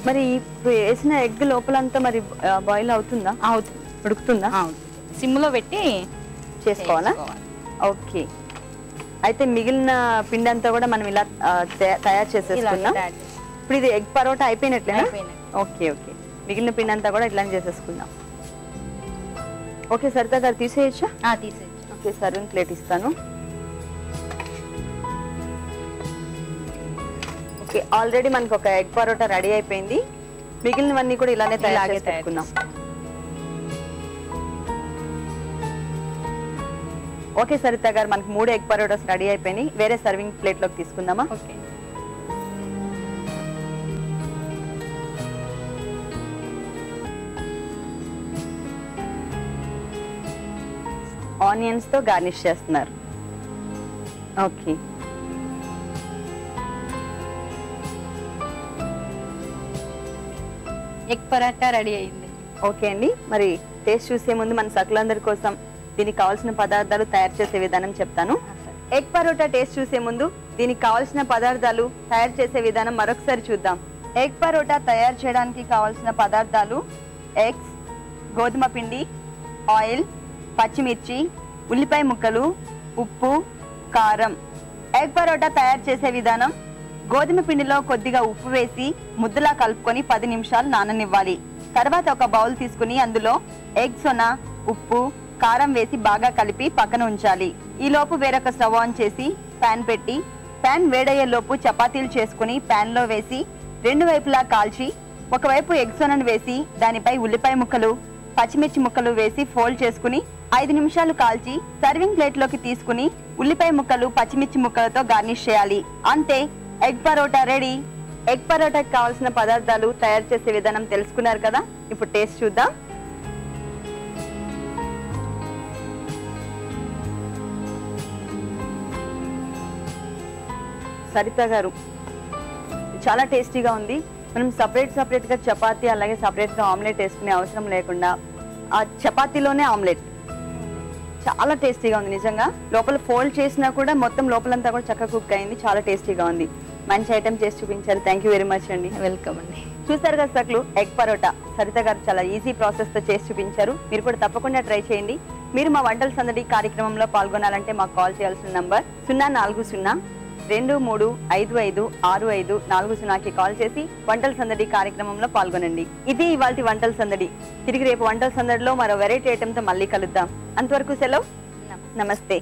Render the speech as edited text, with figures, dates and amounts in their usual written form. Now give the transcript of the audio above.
మరి వేసిన ఎగ్ లోపలంతా మరి బాయిల్ అవుతుందా? అవుతుంది, ఉడుకుతుందా? సిమ్లో పెట్టి చేసుకోవాలా? ఓకే. అయితే మిగిలిన పిండి అంతా కూడా మనం ఇలా తయారు చేసేసుకున్నాం. ఇప్పుడు ఇది ఎగ్ పరోటా అయిపోయినట్లేనా? Okay okay. మిగిలిన పిండి అంతా కూడా ఇట్లా చేసేసుకుందాం. ఓకే సరితా గారు తీసేయచ్చా? తీసేయచ్చు. ఓకే సర్వింగ్ ప్లేట్ ఇస్తాను. ఓకే ఆల్రెడీ మనకు ఒక ఎగ్ పరోటా రెడీ అయిపోయింది. మిగిలినవన్నీ కూడా ఇలానే తయారు చేసుకుందాం. ఓకే సరిత గారు మనకి 3 ఎగ్ పరోటాస్ రెడీ అయిపోయినాయి. వేరే సర్వింగ్ ప్లేట్ లోకి తీసుకుందామా? ఓకే. ఆనియన్స్ తో గార్నిష్ చేస్తున్నారు. ఓకే ఎగ్ పరాటా రెడీ అయింది. ఓకే అండి. మరి టేస్ట్ చూసే ముందు మన సకులందరి కోసం దీనికి కావాల్సిన పదార్థాలు తయారు చేసే విధానం చెప్తాను. ఎగ్ పరోటా టేస్ట్ చూసే ముందు దీనికి కావాల్సిన పదార్థాలు తయారు చేసే విధానం మరొకసారి చూద్దాం. ఎగ్ పరోటా తయారు చేయడానికి కావాల్సిన పదార్థాలు ఎగ్స్, గోధుమ పిండి, ఆయిల్, పచ్చిమిర్చి, ఉల్లిపాయ ముక్కలు, ఉప్పు, కారం. ఎగ్ పరోటా తయారు చేసే విధానం: గోధుమ పిండిలో కొద్దిగా ఉప్పు వేసి ముద్దలా కలుపుకొని 10 నిమిషాలు నాననివ్వాలి. తర్వాత ఒక బౌల్ తీసుకుని అందులో ఎగ్ సొన, ఉప్పు, కారం వేసి బాగా కలిపి పక్కన ఉంచాలి. ఈలోపు వేరొక స్టవ్ ఆన్ చేసి ప్యాన్ పెట్టి ప్యాన్ వేడయ్యే లోపు చపాతీలు చేసుకుని ప్యాన్ లో వేసి 2 వైపులా కాల్చి ఒకవైపు ఎగ్ సొనను వేసి దానిపై ఉల్లిపాయ ముక్కలు, పచ్చిమిర్చి ముక్కలు వేసి ఫోల్డ్ చేసుకుని 5 నిమిషాలు కాల్చి సర్వింగ్ ప్లేట్ లోకి తీసుకుని ఉల్లిపాయ ముక్కలు, పచ్చిమిర్చి ముక్కలతో గార్నిష్ చేయాలి. అంతే, ఎగ్ పరోటా రెడీ. ఎగ్ పరోటాకి కావాల్సిన పదార్థాలు తయారు చేసే విధానం తెలుసుకున్నారు కదా. ఇప్పుడు టేస్ట్ చూద్దాం. సరిత గారు చాలా టేస్టీగా ఉంది. మనం సపరేట్ గా చపాతీ అలాగే సపరేట్ గా ఆమ్లెట్ వేసుకునే అవసరం లేకుండా ఆ చపాతీలోనే ఆమ్లెట్ చాలా టేస్టీగా ఉంది నిజంగా. లోపల ఫోల్డ్ చేసినా కూడా మొత్తం లోపలంతా కూడా చక్కగా కుక్ అయింది. చాలా టేస్టీగా ఉంది. మంచి ఐటమ్ చేసి చూపించారు. థ్యాంక్ యూ వెరీ మచ్ అండి. వెల్కమ్ అండి. చూసారు కదా సక్లు, ఎగ్ పరోటా సరిత గారు చాలా ఈజీ ప్రాసెస్ తో చేసి చూపించారు. మీరు కూడా తప్పకుండా ట్రై చేయండి. మీరు మా వంటల సందడి కార్యక్రమంలో పాల్గొనాలంటే మాకు కాల్ చేయాల్సిన నంబర్ 040-2555-6540కి కాల్ చేసి వంటల సందడి కార్యక్రమంలో పాల్గొనండి. ఇది ఇవాల్టి వంటల సందడి. తిరిగి రేపు వంటల సందడిలో మరో వెరైటీ ఐటమ్ తో మళ్ళీ కలుద్దాం. అంతవరకు సెలవు. నమస్తే.